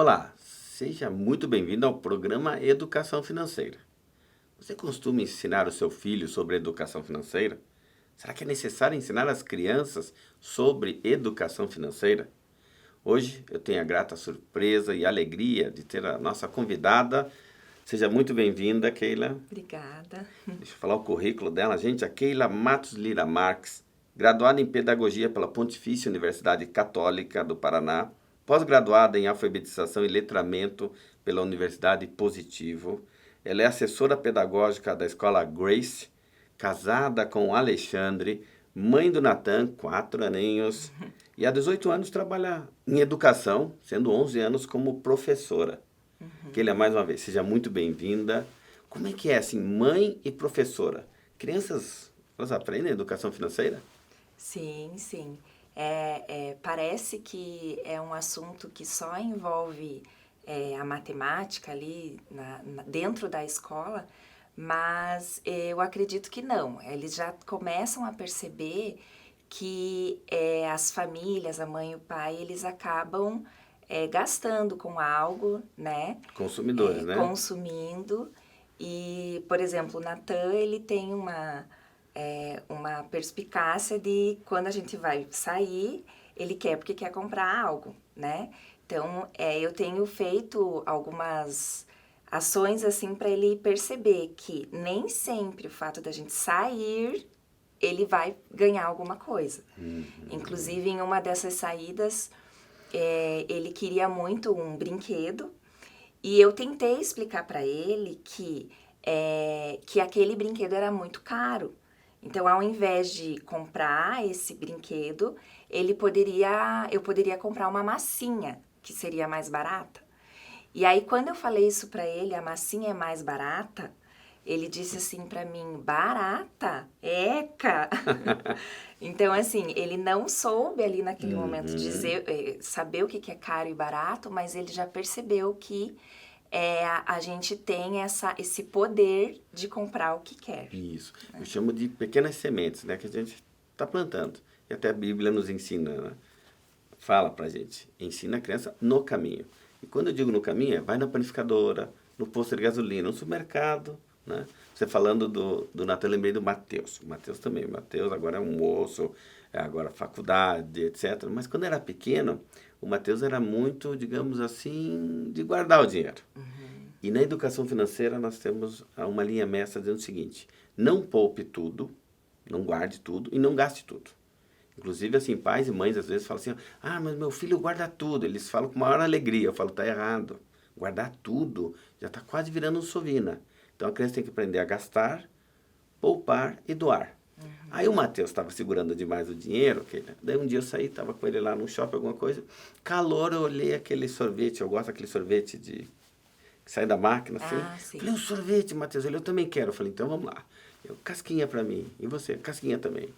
Olá, seja muito bem-vindo ao programa Educação Financeira. Você costuma ensinar o seu filho sobre educação financeira? Será que é necessário ensinar as crianças sobre educação financeira? Hoje eu tenho a grata surpresa e alegria de ter a nossa convidada. Seja muito bem-vinda, Keila. Obrigada. Deixa eu falar o currículo dela, gente. A Keila Matos Lira Marques, graduada em Pedagogia pela Pontifícia Universidade Católica do Paraná, pós-graduada em Alfabetização e Letramento pela Universidade Positivo. Ela é assessora pedagógica da Escola Grace, casada com o Alexandre, mãe do Natan, 4 aninhos, e há 18 anos trabalha em educação, sendo 11 anos como professora. Keila, mais uma vez, seja muito bem-vinda. Como é que é, assim, mãe e professora? Crianças, elas aprendem educação financeira? Sim, sim. Parece que é um assunto que só envolve a matemática ali dentro da escola, mas eu acredito que não. Eles já começam a perceber que as famílias, a mãe e o pai, eles acabam gastando com algo, né? Consumidores, né? Consumindo. E, por exemplo, o Natan, ele tem uma perspicácia de quando a gente vai sair, ele quer porque quer comprar algo, né? Então, eu tenho feito algumas ações assim para ele perceber que nem sempre o fato da gente sair, ele vai ganhar alguma coisa. Inclusive, em uma dessas saídas, ele queria muito um brinquedo e eu tentei explicar para ele que aquele brinquedo era muito caro. Então, ao invés de comprar esse brinquedo, eu poderia comprar uma massinha, que seria mais barata. E aí, quando eu falei isso para ele, a massinha é mais barata, ele disse assim para mim, barata? Eca! Então, assim, ele não soube ali naquele momento dizer, saber o que é caro e barato, mas ele já percebeu que a gente tem esse poder de comprar o que quer. Isso. Eu chamo de pequenas sementes, né? Que a gente está plantando. E até a Bíblia nos ensina, né? Fala pra gente, ensina a criança no caminho. E quando eu digo no caminho, vai na panificadora, no posto de gasolina, no supermercado, né? Você falando do Natan, eu lembrei do Mateus. O Mateus também. O Mateus agora é um moço, agora faculdade, etc. Mas quando era pequeno, o Mateus era muito, digamos assim, de guardar o dinheiro. E na educação financeira nós temos uma linha mestra dizendo o seguinte: não poupe tudo, não guarde tudo e não gaste tudo. Inclusive, assim, pais e mães às vezes falam assim: ah, mas meu filho guarda tudo. Eles falam com maior alegria. Eu falo: tá errado. Guardar tudo já está quase virando um sovina. Então a criança tem que aprender a gastar, poupar e doar. Aí o Matheus estava segurando demais o dinheiro, daí um dia eu saí, estava com ele lá no shopping, alguma coisa, calor, eu olhei aquele sorvete, eu gosto daquele sorvete que sai da máquina, assim. Ah, sim. Falei, um sorvete, Matheus, eu também quero. Eu falei, então vamos lá. Eu, casquinha pra mim, e você? Casquinha também.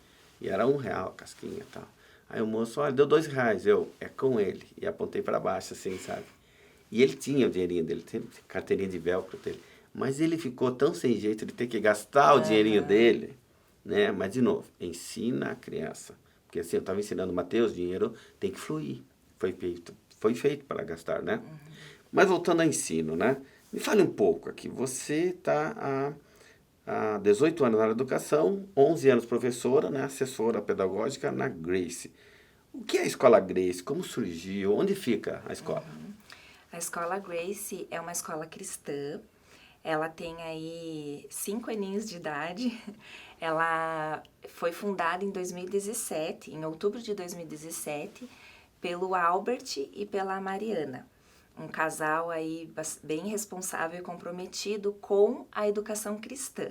E era R$ 1 a casquinha e tal. Aí o moço, olha, deu R$ 2. Eu, é com ele. E apontei para baixo, assim, sabe? E ele tinha o dinheirinho dele, tinha carteirinha de velcro dele. Mas ele ficou tão sem jeito de ter que gastar o dinheirinho dele, né? Mas, de novo, ensina a criança. Porque assim, eu estava ensinando o Matheus, dinheiro tem que fluir. Foi feito para gastar, né? Mas voltando ao ensino, né? Me fale um pouco aqui. Você está há 18 anos na educação, 11 anos professora, né? Assessora pedagógica na Grace. O que é a escola Grace? Como surgiu? Onde fica a escola? A escola Grace é uma escola cristã. Ela tem aí 5 aninhos de idade. Ela foi fundada em 2017, em outubro de 2017, pelo Albert e pela Mariana. Um casal aí bem responsável e comprometido com a educação cristã.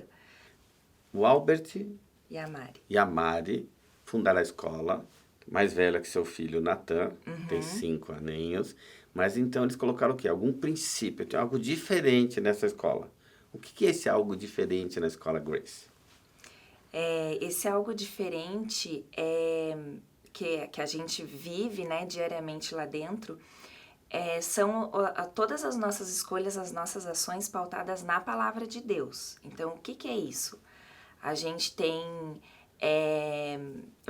O Albert E a Mari. e a Mari fundaram a escola, mais velha que seu filho, Natan, tem 5 aninhos. Mas então eles colocaram o quê? Algum princípio, tem algo diferente nessa escola. O que é esse algo diferente na escola Grace? Esse algo diferente que a gente vive, né, diariamente lá dentro, são todas as nossas escolhas, as nossas ações pautadas na palavra de Deus. Então, o que é isso? A gente tem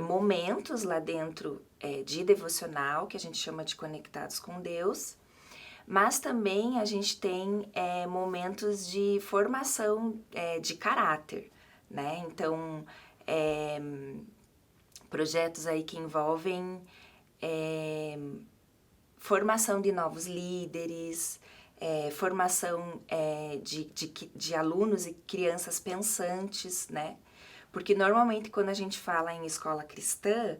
momentos lá dentro de devocional, que a gente chama de conectados com Deus, mas também a gente tem momentos de formação de caráter, né? Então, projetos aí que envolvem formação de novos líderes, formação de alunos e crianças pensantes, né? Porque normalmente quando a gente fala em escola cristã,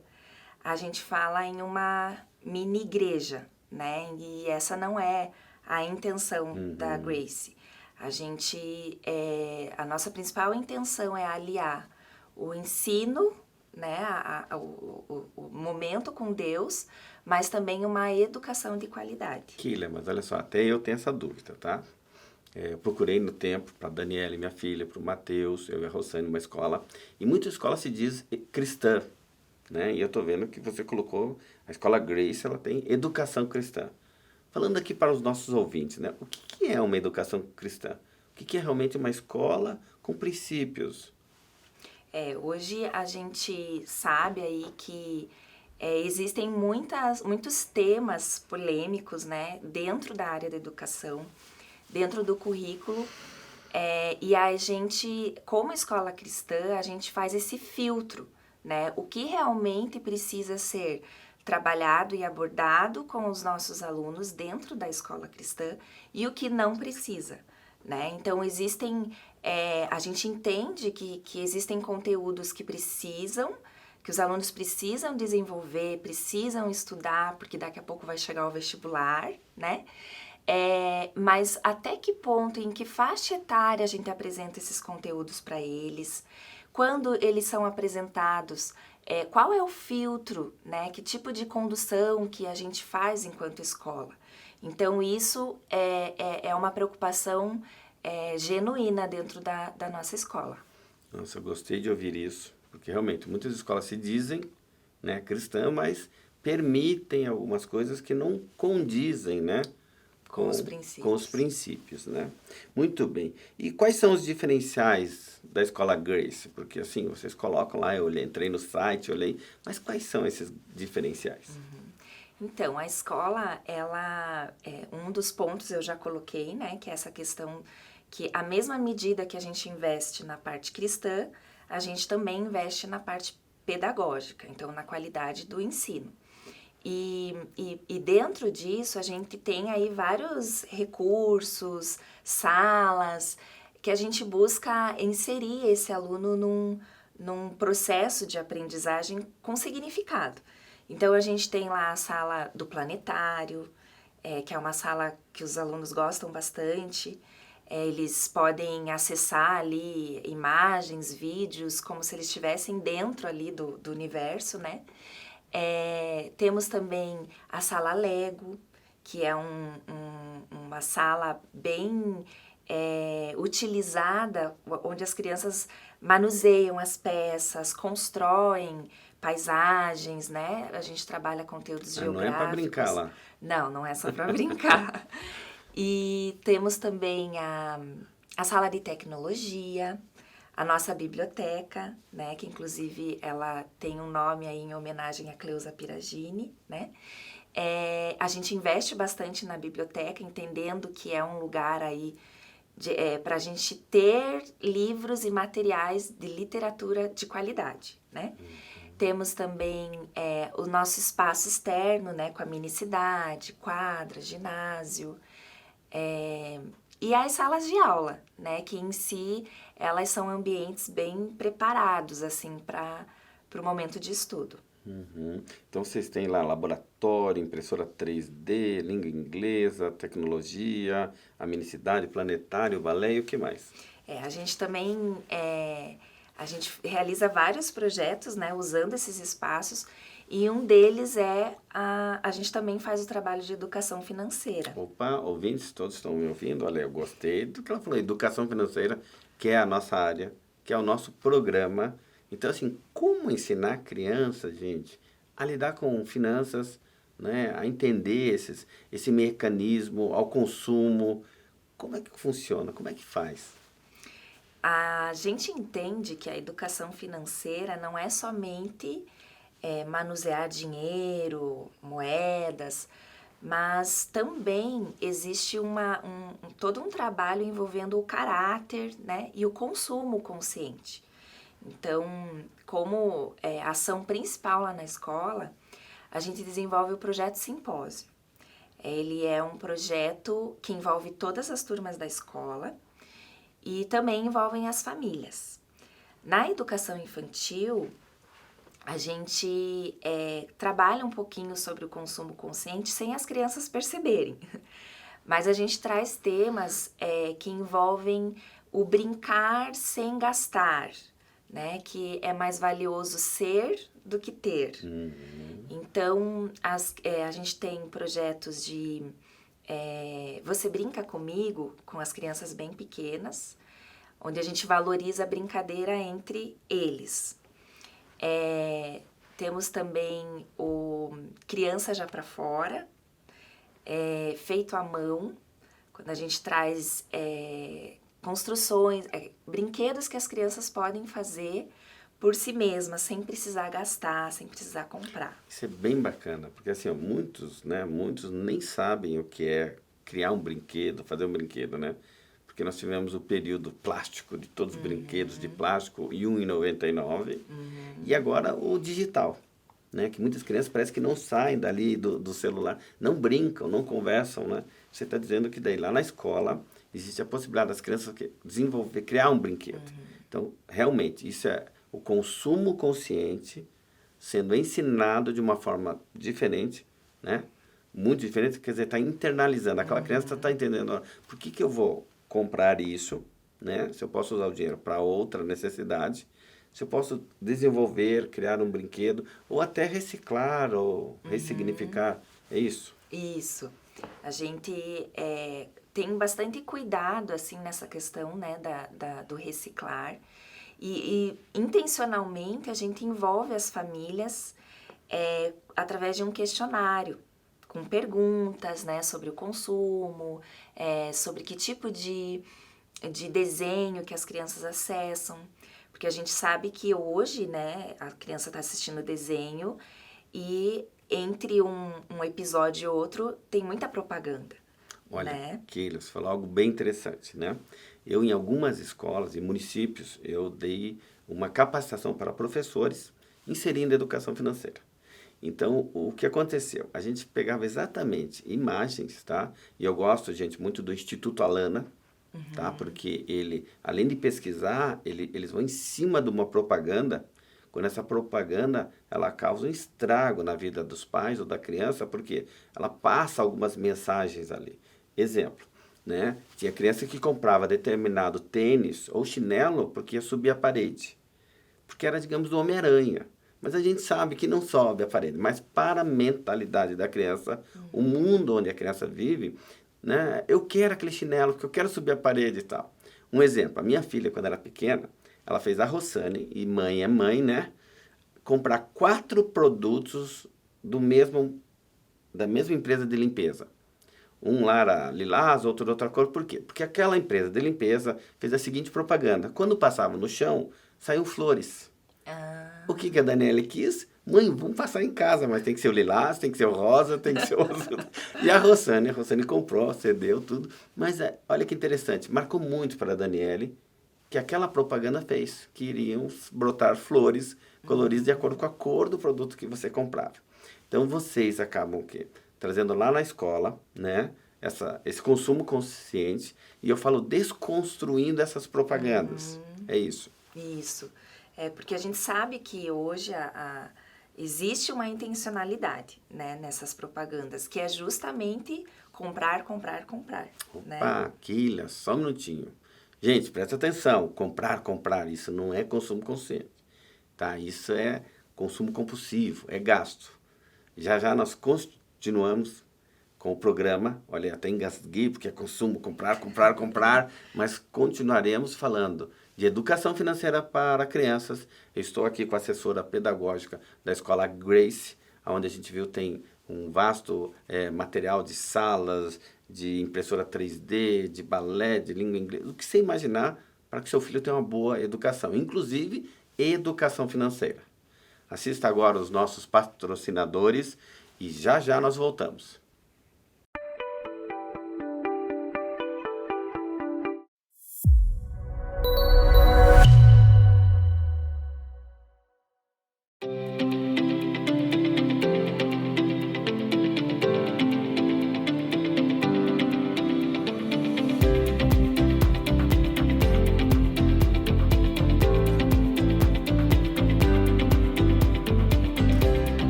a gente fala em uma mini igreja, né? E essa não é a intenção da Grace. A nossa principal intenção é aliar o ensino, né, o momento com Deus, mas também uma educação de qualidade. Kila, mas olha só, até eu tenho essa dúvida, tá? Eu procurei no tempo para a Daniela, minha filha, para o Matheus, eu e a Rosane, numa escola, e muitas escolas se diz cristã, né? E eu estou vendo que você colocou, a escola Grace, ela tem educação cristã. Falando aqui para os nossos ouvintes, né? O que é uma educação cristã? O que é realmente uma escola com princípios? Hoje a gente sabe aí que existem muitos temas polêmicos, né, dentro da área da educação, dentro do currículo, e a gente, como escola cristã, a gente faz esse filtro, né, o que realmente precisa ser trabalhado e abordado com os nossos alunos dentro da escola cristã e o que não precisa, né? Então, a gente entende que existem conteúdos que os alunos precisam desenvolver, precisam estudar, porque daqui a pouco vai chegar o vestibular, né? Mas até que ponto, em que faixa etária a gente apresenta esses conteúdos para eles? Quando eles são apresentados, qual é o filtro, né? Que tipo de condução que a gente faz enquanto escola? Então, isso é uma preocupação genuína dentro da nossa escola. Nossa, eu gostei de ouvir isso, porque realmente muitas escolas se dizem, né, cristã, mas permitem algumas coisas que não condizem, né, com os princípios. Com os princípios, né? Muito bem. E quais são os diferenciais da escola Grace? Porque assim, vocês colocam lá, eu entrei no site, olhei, mas quais são esses diferenciais? Então, a escola, um dos pontos eu já coloquei, né, que é essa questão que a mesma medida que a gente investe na parte cristã, a gente também investe na parte pedagógica, então na qualidade do ensino. E dentro disso a gente tem aí vários recursos, salas, que a gente busca inserir esse aluno num processo de aprendizagem com significado. Então a gente tem lá a sala do planetário, que é uma sala que os alunos gostam bastante. Eles podem acessar ali imagens, vídeos, como se eles estivessem dentro ali do universo, né? Temos também a sala Lego, que é uma sala bem utilizada, onde as crianças manuseiam as peças, constroem paisagens, né? A gente trabalha conteúdos geográficos. Não é para brincar lá. Não é só para brincar. E temos também a sala de tecnologia, a nossa biblioteca, né, que inclusive ela tem um nome aí em homenagem a Cleusa Piragini, né? A gente investe bastante na biblioteca, entendendo que é um lugar aí para a gente ter livros e materiais de literatura de qualidade, né? Temos também o nosso espaço externo, né, com a minicidade, quadra, ginásio, e as salas de aula, né, que em si elas são ambientes bem preparados assim para o momento de estudo. Então vocês têm lá laboratório, impressora 3D, língua inglesa, tecnologia, a minicidade, planetário, balé e o que mais? A gente também a gente realiza vários projetos, né, usando esses espaços, e um deles a gente também faz o trabalho de educação financeira. Opa, ouvintes, todos estão me ouvindo? Olha, eu gostei do que ela falou, educação financeira, que é a nossa área, que é o nosso programa. Então, assim, como ensinar crianças, gente, a lidar com finanças, né, a entender esse mecanismo, ao consumo, como é que funciona, como é que faz? A gente entende que a educação financeira não é somente manusear dinheiro, moedas, mas também existe todo um trabalho envolvendo o caráter, né, e o consumo consciente. Então, como ação principal lá na escola, a gente desenvolve o projeto Simpósio. Ele é um projeto que envolve todas as turmas da escola e também envolvem as famílias. Na educação infantil, a gente trabalha um pouquinho sobre o consumo consciente sem as crianças perceberem. Mas a gente traz temas que envolvem o brincar sem gastar, né? Que é mais valioso ser do que ter. Então, a gente tem projetos de Você Brinca Comigo, com as crianças bem pequenas, onde a gente valoriza a brincadeira entre eles. Temos também o Criança Já Pra Fora, feito à mão, quando a gente traz construções, brinquedos que as crianças podem fazer por si mesmas, sem precisar gastar, sem precisar comprar. Isso é bem bacana, porque assim, ó, muitos nem sabem o que é criar um brinquedo, fazer um brinquedo, né? Porque nós tivemos o período plástico, de todos os brinquedos de plástico, e R$1,99, e agora o digital, né? Que muitas crianças parece que não saem dali do celular, não brincam, não conversam, né? Você está dizendo que daí lá na escola existe a possibilidade das crianças desenvolver, criar um brinquedo. Então, realmente, isso é o consumo consciente sendo ensinado de uma forma diferente, né? Muito diferente, quer dizer, está internalizando. Aquela criança está entendendo, ó, por que eu vou comprar isso, né? Se eu posso usar o dinheiro para outra necessidade, se eu posso desenvolver, criar um brinquedo, ou até reciclar ou ressignificar. É isso? Isso. A gente tem bastante cuidado, assim, nessa questão, né, do reciclar. E intencionalmente a gente envolve as famílias através de um questionário, com perguntas, né, sobre o consumo, sobre que tipo de desenho que as crianças acessam. Porque a gente sabe que hoje, né, a criança está assistindo desenho e entre um episódio e outro tem muita propaganda. Olha, né? Keila, você falou algo bem interessante, né? Eu, em algumas escolas e municípios, eu dei uma capacitação para professores inserindo educação financeira. Então, o que aconteceu? A gente pegava exatamente imagens, tá? E eu gosto, gente, muito do Instituto Alana, tá? Porque ele, além de pesquisar, eles vão em cima de uma propaganda. Quando essa propaganda, ela causa um estrago na vida dos pais ou da criança, porque ela passa algumas mensagens ali. Exemplo, né? Tinha criança que comprava determinado tênis ou chinelo porque ia subir a parede. Porque era, digamos, do Homem-Aranha. Mas a gente sabe que não sobe a parede. Mas para a mentalidade da criança, o mundo onde a criança vive, né? Eu quero aquele chinelo, porque eu quero subir a parede e tal. Um exemplo, a minha filha, quando era pequena, ela fez a Rossane, e mãe é mãe, né? Comprar 4 produtos da mesma empresa de limpeza. Um lá era lilás, outro de outra cor. Por quê? Porque aquela empresa de limpeza fez a seguinte propaganda. Quando passava no chão, saíam flores. O que a Daniela quis? Mãe, vamos passar em casa, mas tem que ser o lilás, tem que ser o rosa, tem que ser o azul. E a Rossane comprou, cedeu tudo. Mas olha que interessante, marcou muito para a Daniele que aquela propaganda fez, que iriam brotar flores coloridas de acordo com a cor do produto que você comprava. Então, vocês acabam o quê? Trazendo lá na escola, né, esse consumo consciente, e eu falo desconstruindo essas propagandas. É isso. Isso. Porque a gente sabe que hoje existe uma intencionalidade, né, nessas propagandas, que é justamente comprar, comprar, comprar. Opa, Né? Keila, só um minutinho. Gente, presta atenção. Comprar, isso não é consumo consciente. Tá? Isso é consumo compulsivo, é gasto. Já nós continuamos com o programa. Olha, até engasguei porque é consumo, comprar, mas continuaremos falando de educação financeira para crianças. Eu estou aqui com a assessora pedagógica da Escola Grace, onde a gente viu tem um vasto material de salas, de impressora 3D, de balé, de língua inglesa, o que você imaginar para que seu filho tenha uma boa educação, inclusive educação financeira. Assista agora os nossos patrocinadores e já nós voltamos.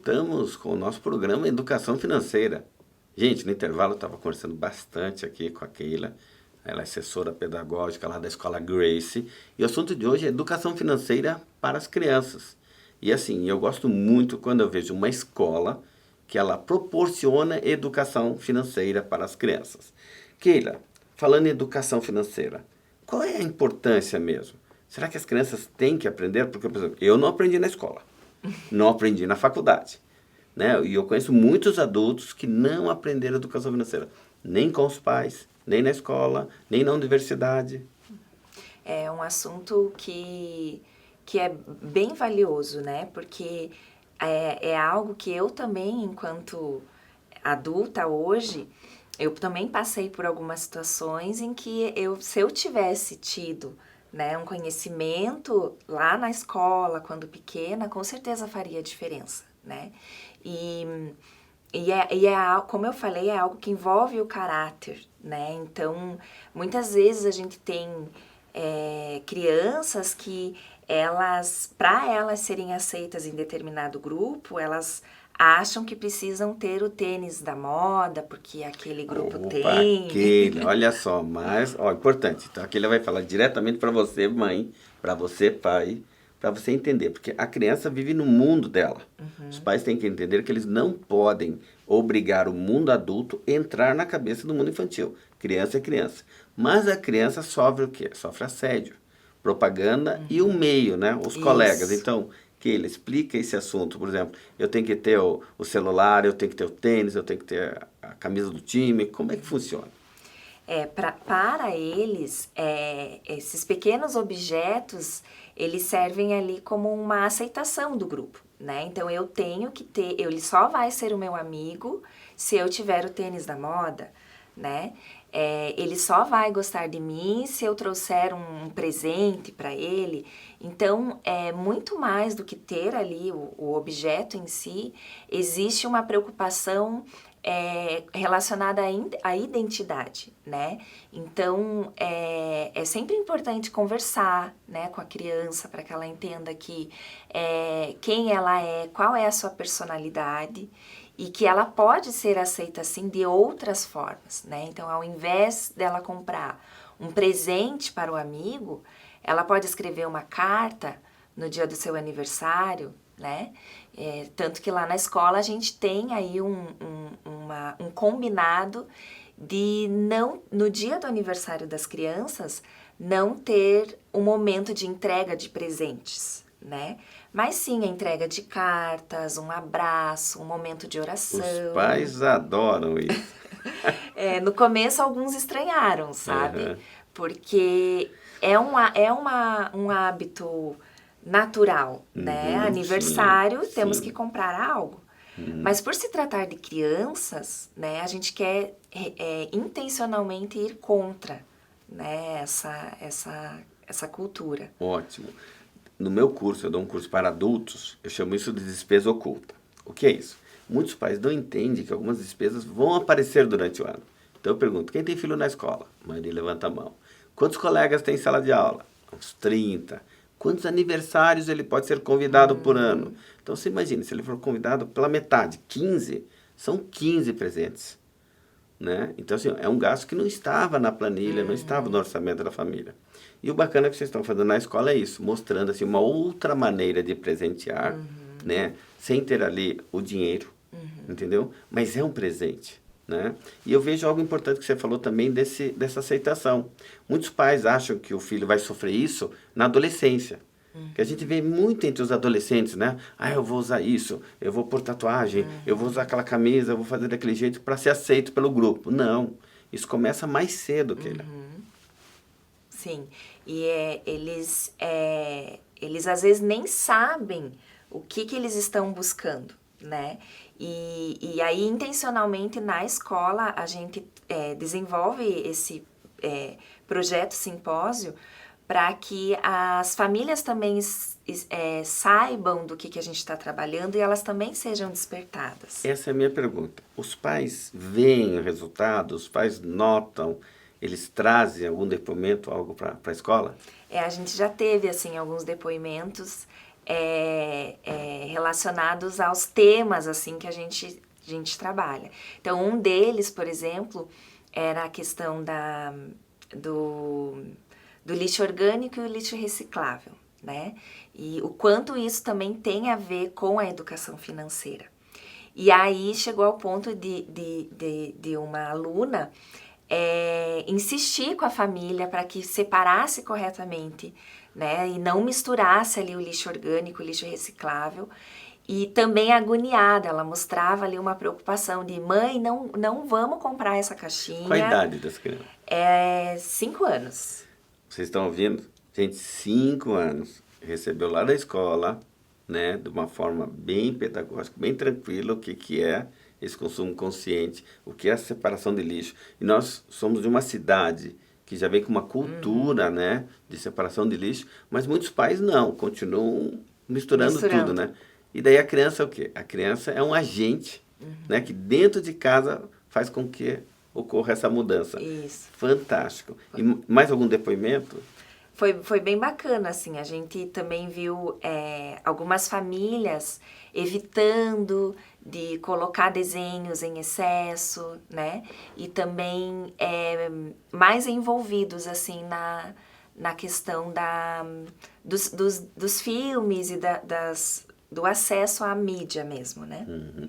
voltamos com o nosso programa Educação Financeira. Gente, no intervalo eu estava conversando bastante aqui com a Keila, ela é assessora pedagógica lá da Escola Grace, e o assunto de hoje é educação financeira para as crianças. E assim, eu gosto muito quando eu vejo uma escola que ela proporciona educação financeira para as crianças. Keila, falando em educação financeira, qual é a importância mesmo? Será que as crianças têm que aprender? Porque, por exemplo, eu não aprendi na escola, não aprendi na faculdade, né? E eu conheço muitos adultos que não aprenderam educação financeira, nem com os pais, nem na escola, nem na universidade. É um assunto que é bem valioso, né? Porque é algo que eu também, enquanto adulta hoje, eu também passei por algumas situações em que se eu tivesse tido, né, um conhecimento lá na escola, quando pequena, com certeza faria diferença, né? Como eu falei, é algo que envolve o caráter, né? Então, muitas vezes a gente tem crianças que para elas serem aceitas em determinado grupo, elas acham que precisam ter o tênis da moda, porque aquele grupo tem. Keila, olha só, mas, importante. Então, a Keila vai falar diretamente para você, mãe, para você, pai, para você entender, porque a criança vive no mundo dela. Os pais têm que entender que eles não podem obrigar o mundo adulto a entrar na cabeça do mundo infantil. Criança é criança. Mas a criança sofre o quê? Sofre assédio, propaganda e o meio, né? Os colegas. Então, Keila, explica esse assunto. Por exemplo, eu tenho que ter o celular, eu tenho que ter o tênis, eu tenho que ter a camisa do time. Como é que funciona? Para eles, esses pequenos objetos, eles servem ali como uma aceitação do grupo, né? Então, eu tenho que ter, ele só vai ser o meu amigo se eu tiver o tênis da moda, né? Ele só vai gostar de mim se eu trouxer um presente para ele. Então, muito mais do que ter ali o objeto em si, existe uma preocupação relacionada à identidade, né? Então, é sempre importante conversar, né, com a criança para que ela entenda quem ela é, qual é a sua personalidade e que ela pode ser aceita, assim, de outras formas, né? Então, ao invés dela comprar um presente para o amigo, ela pode escrever uma carta no dia do seu aniversário, né? Tanto que lá na escola a gente tem aí um combinado de não, no dia do aniversário das crianças, não ter um momento de entrega de presentes, né? Mas sim a entrega de cartas, um abraço, um momento de oração. Os pais adoram isso. No começo alguns estranharam, sabe? Porque é um hábito natural, né? Aniversário, temos que comprar algo. Mas por se tratar de crianças, né, a gente quer intencionalmente ir contra, né, essa cultura. Ótimo. No meu curso, eu dou um curso para adultos, eu chamo isso de despesa oculta. O que é isso? Muitos pais não entendem que algumas despesas vão aparecer durante o ano. Então eu pergunto, quem tem filho na escola? A maioria levanta a mão. Quantos colegas tem em sala de aula? Uns 30. Quantos aniversários ele pode ser convidado por ano? Então você imagina, se ele for convidado pela metade, 15, são 15 presentes. Né? Então assim, é um gasto que não estava na planilha, não estava no orçamento da família. E o bacana que vocês estão fazendo na escola é isso, mostrando assim, uma outra maneira de presentear, né? Sem ter ali o dinheiro, entendeu? Mas é um presente. Né? E eu vejo algo importante que você falou também dessa aceitação. Muitos pais acham que o filho vai sofrer isso na adolescência. Que a gente vê muito entre os adolescentes, né? Eu vou usar isso, eu vou pôr tatuagem, eu vou usar aquela camisa, eu vou fazer daquele jeito para ser aceito pelo grupo. Não, isso começa mais cedo, Keila. Sim, e eles às vezes nem sabem o que eles estão buscando, né? E aí, intencionalmente, na escola, a gente desenvolve esse projeto simpósio para que as famílias também saibam do que a gente está trabalhando e elas também sejam despertadas. Essa é a minha pergunta. Os pais veem o resultado, os pais notam, eles trazem algum depoimento, algo para a escola? A gente já teve, assim, alguns depoimentos relacionados aos temas assim que a gente trabalha. Então, um deles, por exemplo, era a questão do lixo orgânico e o lixo reciclável, né? E o quanto isso também tem a ver com a educação financeira. E aí chegou ao ponto de uma aluna insistir com a família para que separasse corretamente, né? E não misturasse ali o lixo orgânico, o lixo reciclável. E também agoniada, ela mostrava ali uma preocupação de mãe, não vamos comprar essa caixinha. Qual a idade das crianças? 5 anos. Vocês estão ouvindo? Gente, 5 anos. Recebeu lá da escola, né, de uma forma bem pedagógica, bem tranquila, o que é esse consumo consciente, o que é a separação de lixo. E nós somos de uma cidade que já vem com uma cultura, né, de separação de lixo, mas muitos pais não, continuam misturando tudo, né? E daí a criança é o quê? A criança é um agente, né, que dentro de casa faz com que ocorra essa mudança. Isso. Fantástico. E mais algum depoimento? Foi bem bacana, assim, a gente também viu algumas famílias evitando de colocar desenhos em excesso, né? E também mais envolvidos, assim, na questão dos filmes e do acesso à mídia mesmo, né? Uhum.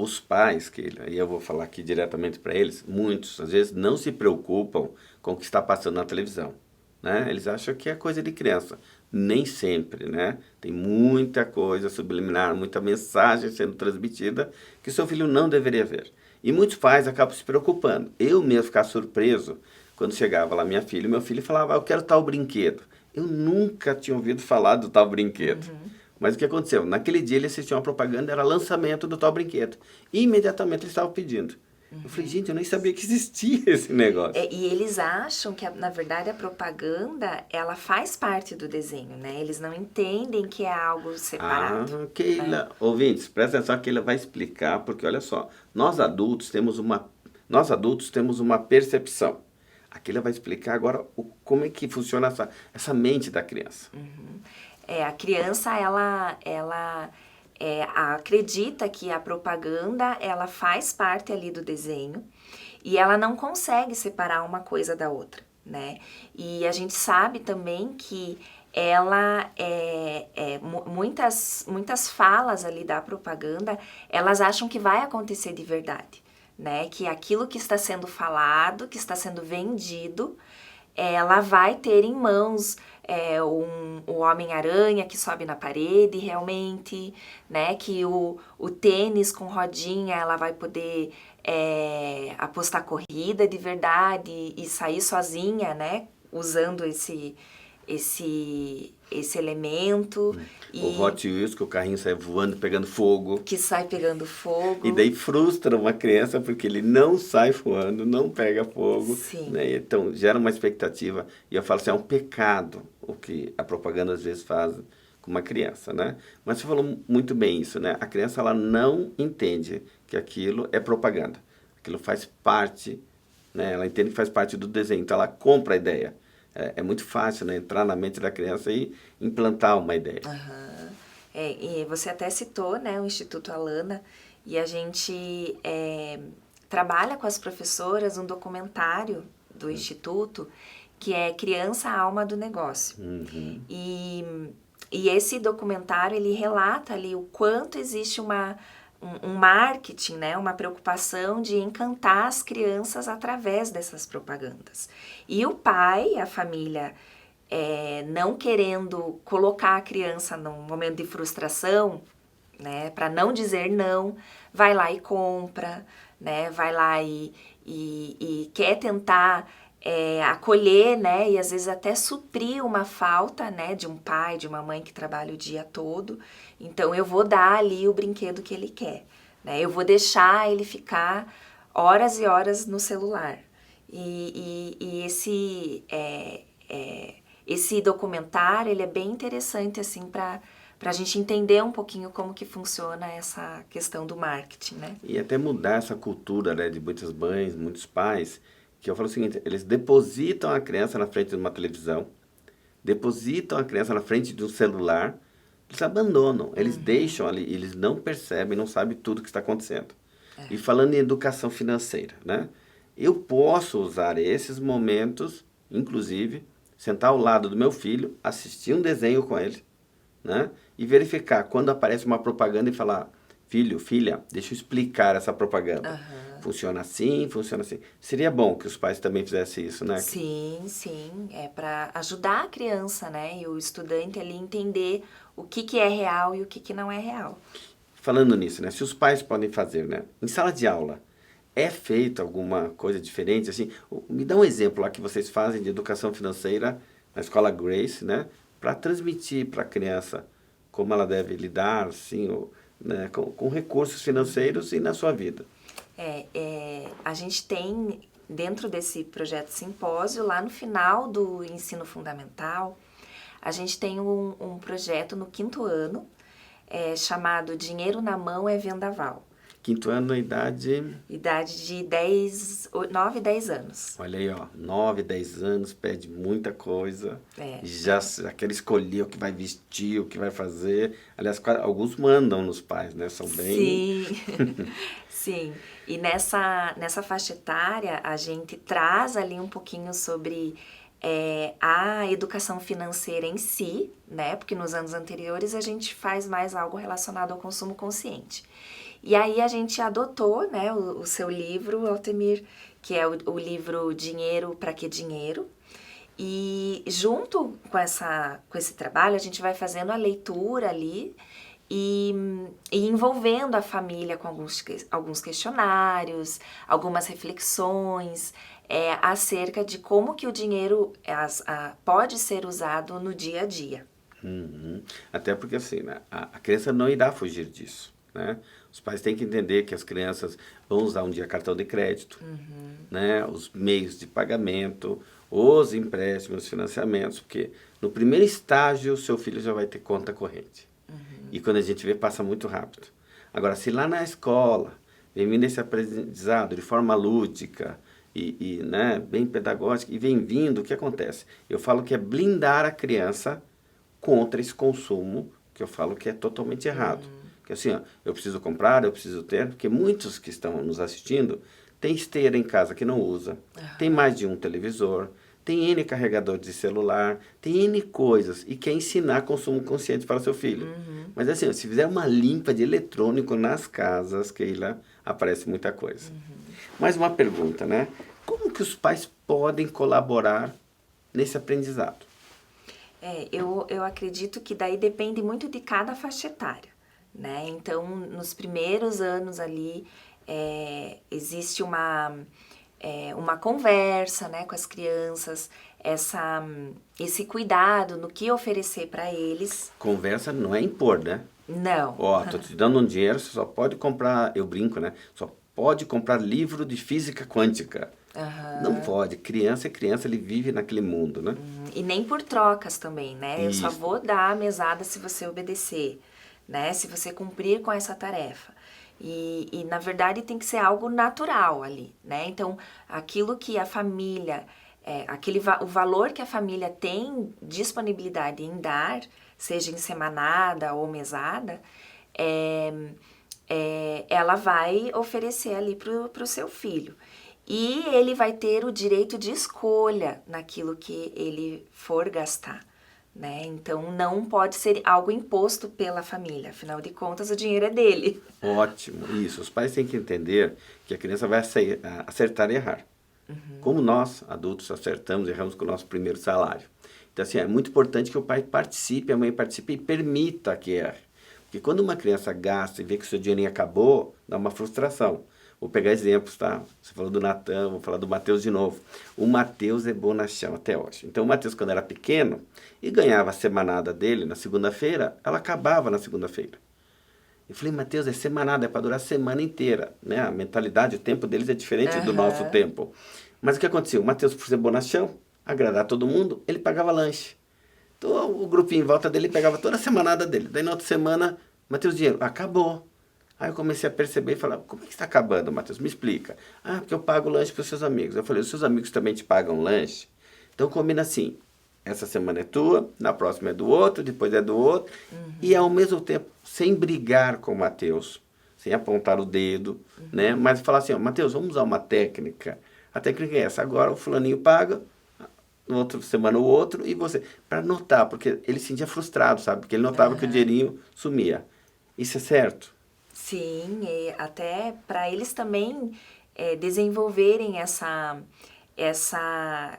Os pais, e eu vou falar aqui diretamente para eles, muitos, às vezes, não se preocupam com o que está passando na televisão. Né? Eles acham que é coisa de criança. Nem sempre, né? Tem muita coisa subliminar, muita mensagem sendo transmitida que seu filho não deveria ver. E muitos pais acabam se preocupando. Eu mesmo ficava surpreso quando chegava lá minha filha e meu filho falava, eu quero tal brinquedo. Eu nunca tinha ouvido falar do tal brinquedo. Mas o que aconteceu? Naquele dia ele assistiu uma propaganda, era lançamento do tal brinquedo. E imediatamente ele estava pedindo. Eu falei, gente, eu nem sabia que existia esse negócio. E eles acham que, na verdade, a propaganda, ela faz parte do desenho, né? Eles não entendem que é algo separado. Keila, ouvintes, presta atenção que Keila vai explicar, porque olha só, nós adultos temos uma percepção. A Keila vai explicar agora como é que funciona essa mente da criança. A criança, ela acredita que a propaganda, ela faz parte ali do desenho e ela não consegue separar uma coisa da outra, né? E a gente sabe também que ela, muitas falas ali da propaganda, elas acham que vai acontecer de verdade, né? Que aquilo que está sendo falado, que está sendo vendido, ela vai ter em mãos o Homem-Aranha que sobe na parede realmente, né? Que o tênis com rodinha ela vai poder apostar corrida de verdade e sair sozinha, né? Usando esse elemento. O Hot Wheels, que o carrinho sai voando, pegando fogo. Que sai pegando fogo. E daí frustra uma criança porque ele não sai voando, não pega fogo. Sim. Né? Então gera uma expectativa. E eu falo assim, é um pecado o que a propaganda às vezes faz com uma criança, né? Mas você falou muito bem isso, né? A criança ela não entende que aquilo é propaganda. Aquilo faz parte, né? Ela entende que faz parte do desenho, então ela compra a ideia. É muito fácil, né, entrar na mente da criança e implantar uma ideia. E você até citou, né, o Instituto Alana, e a gente trabalha com as professoras um documentário do Instituto que é Criança, Alma do Negócio. E esse documentário, ele relata ali o quanto existe um marketing, né, uma preocupação de encantar as crianças através dessas propagandas. E o pai, a família, não querendo colocar a criança num momento de frustração, né, para não dizer não, vai lá e compra, né, vai lá e quer tentar acolher, né, e às vezes até suprir uma falta, né, de um pai, de uma mãe que trabalha o dia todo. Então eu vou dar ali o brinquedo que ele quer, né, eu vou deixar ele ficar horas e horas no celular. E esse documentário, ele é bem interessante, assim, para a gente entender um pouquinho como que funciona essa questão do marketing, né? E até mudar essa cultura, né, de muitas mães, muitos pais, que eu falo o seguinte, eles depositam a criança na frente de uma televisão, depositam a criança na frente de um celular, Eles abandonam, eles deixam ali, eles não percebem, não sabem tudo que está acontecendo. E falando em educação financeira, né? Eu posso usar esses momentos, inclusive, sentar ao lado do meu filho, assistir um desenho com ele, né? E verificar quando aparece uma propaganda e falar, filho, filha, deixa eu explicar essa propaganda. Funciona assim, funciona assim. Seria bom que os pais também fizessem isso, né? Sim, sim, é para ajudar a criança, né, e o estudante ali entender o que é real e o que não é real. Falando nisso, né? Se os pais podem fazer, né? Em sala de aula, é feito alguma coisa diferente? Assim, me dá um exemplo lá que vocês fazem de educação financeira na escola Grace, né? Para transmitir para a criança como ela deve lidar, assim, né? com recursos financeiros e na sua vida. A gente tem, dentro desse projeto simpósio, lá no final do ensino fundamental, a gente tem um projeto no 5º ano, chamado Dinheiro na Mão é Vendaval. 5º ano, a idade... Idade de 9 e 10 anos. Olha aí, ó, 9, 10 anos, pede muita coisa. Já quer escolher o que vai vestir, o que vai fazer. Aliás, alguns mandam nos pais, né? São bem... Sim, sim. E nessa faixa etária, a gente traz ali um pouquinho sobre a educação financeira em si, né? Porque nos anos anteriores a gente faz mais algo relacionado ao consumo consciente. E aí a gente adotou, né, o seu livro, Altemir, que é o livro Dinheiro, Pra Que Dinheiro? E junto com esse trabalho, a gente vai fazendo a leitura ali e envolvendo a família com alguns questionários, algumas reflexões acerca de como que o dinheiro pode ser usado no dia a dia. Até porque assim, né, a criança não irá fugir disso, né? Os pais têm que entender que as crianças vão usar um dia cartão de crédito, né, os meios de pagamento, os empréstimos, os financiamentos, porque no primeiro estágio o seu filho já vai ter conta corrente. E quando a gente vê, passa muito rápido. Agora, se lá na escola vem vindo esse aprendizado de forma lúdica né, bem pedagógica, e vem vindo, o que acontece? Eu falo que é blindar a criança contra esse consumo, que eu falo que é totalmente errado. Que assim, ó, eu preciso comprar, eu preciso ter, porque muitos que estão nos assistindo têm esteira em casa que não usa, tem mais de um televisor, tem N carregadores de celular, tem N coisas, e quer ensinar consumo consciente para o seu filho. Mas assim, ó, se fizer uma limpa de eletrônico nas casas, Keila, aparece muita coisa. Mais uma pergunta, né? Como que os pais podem colaborar nesse aprendizado? Eu acredito que daí depende muito de cada faixa etária, né? Então, nos primeiros anos ali, existe uma conversa, né, com as crianças, esse cuidado no que oferecer para eles. Conversa não é impor, né? Não. Ó, tô te dando um dinheiro, você só pode comprar, eu brinco, né? Só pode comprar livro de física quântica. Não pode, criança é criança, ele vive naquele mundo, né? E nem por trocas também, né? Isso. Eu só vou dar a mesada se você obedecer, né? Se você cumprir com essa tarefa. E na verdade tem que ser algo natural ali, né? Então, aquilo que a família, o valor que a família tem disponibilidade em dar, seja em semanada ou mesada, ela vai oferecer ali para o seu filho. E ele vai ter o direito de escolha naquilo que ele for gastar, né? Então, não pode ser algo imposto pela família. Afinal de contas, o dinheiro é dele. Ótimo, isso. Os pais têm que entender que a criança vai acertar e errar. Como nós, adultos, acertamos e erramos com o nosso primeiro salário. Então, assim, é muito importante que o pai participe, a mãe participe e permita que erre. Porque quando uma criança gasta e vê que o seu dinheirinho acabou, dá uma frustração. Vou pegar exemplos, tá? Você falou do Natan, vou falar do Matheus de novo. O Matheus é bonachão até hoje. Então, o Matheus, quando era pequeno, e ganhava a semanada dele na segunda-feira, ela acabava na segunda-feira. Eu falei, Matheus, é semanada, é para durar a semana inteira. Né? A mentalidade, o tempo deles é diferente do nosso tempo. Mas o que aconteceu? O Matheus, por ser bonachão, agradar todo mundo, ele pagava lanche. Então, o grupinho em volta dele pegava toda a semanada dele. Daí, na outra semana, Matheus, dinheiro, acabou. Aí eu comecei a perceber e falar, como é que está acabando, Matheus? Me explica. Ah, porque eu pago lanche para os seus amigos. Eu falei, os seus amigos também te pagam lanche? Então combina assim, essa semana é tua, na próxima é do outro, depois é do outro. E ao mesmo tempo, sem brigar com o Mateus, sem apontar o dedo, né? Mas falar assim, ó, Mateus, vamos usar uma técnica. A técnica é essa, agora o fulaninho paga, na outra semana o outro, e você. Para notar, porque ele se sentia frustrado, sabe? Porque ele notava que o dinheirinho sumia. Isso é certo? Sim, e até para eles também desenvolverem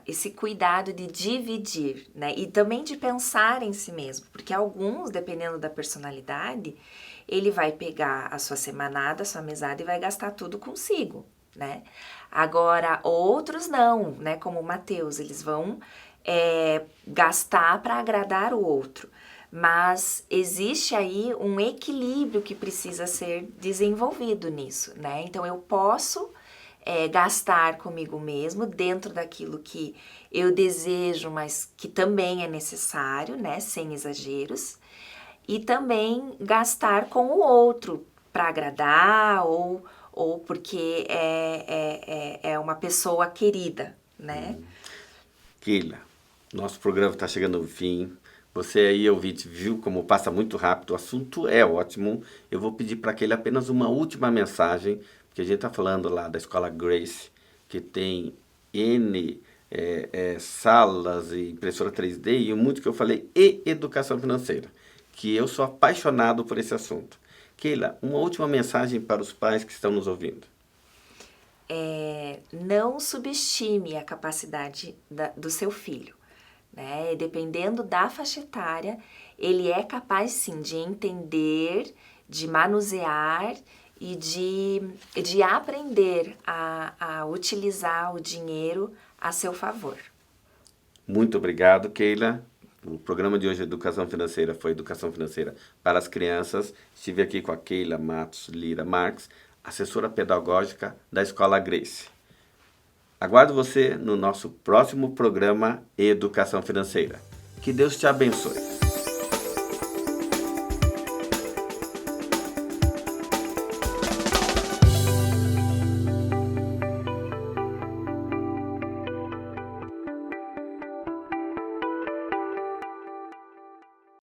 esse cuidado de dividir, né? E também de pensar em si mesmo, porque alguns, dependendo da personalidade, ele vai pegar a sua semanada, a sua mesada e vai gastar tudo consigo, né? Agora, outros não, né? Como o Mateus, eles vão gastar para agradar o outro. Mas existe aí um equilíbrio que precisa ser desenvolvido nisso, né? Então, eu posso gastar comigo mesmo dentro daquilo que eu desejo, mas que também é necessário, né? Sem exageros. E também gastar com o outro para agradar ou porque é uma pessoa querida, né? Keila, nosso programa está chegando ao fim. Você aí, ouvinte, viu como passa muito rápido. O assunto é ótimo. Eu vou pedir para Keila apenas uma última mensagem, porque a gente está falando lá da Escola Grace, que tem N salas e impressora 3D e muito que eu falei, e educação financeira, que eu sou apaixonado por esse assunto. Keila, uma última mensagem para os pais que estão nos ouvindo. Não subestime a capacidade do seu filho, né? Dependendo da faixa etária, ele é capaz sim de entender, de manusear e de aprender a utilizar o dinheiro a seu favor. Muito obrigado, Keila. O programa de hoje, Educação Financeira, foi Educação Financeira para as Crianças. Estive aqui com a Keila Matos Lira Marques, assessora pedagógica da Escola Grace. Aguardo você no nosso próximo programa Educação Financeira. Que Deus te abençoe.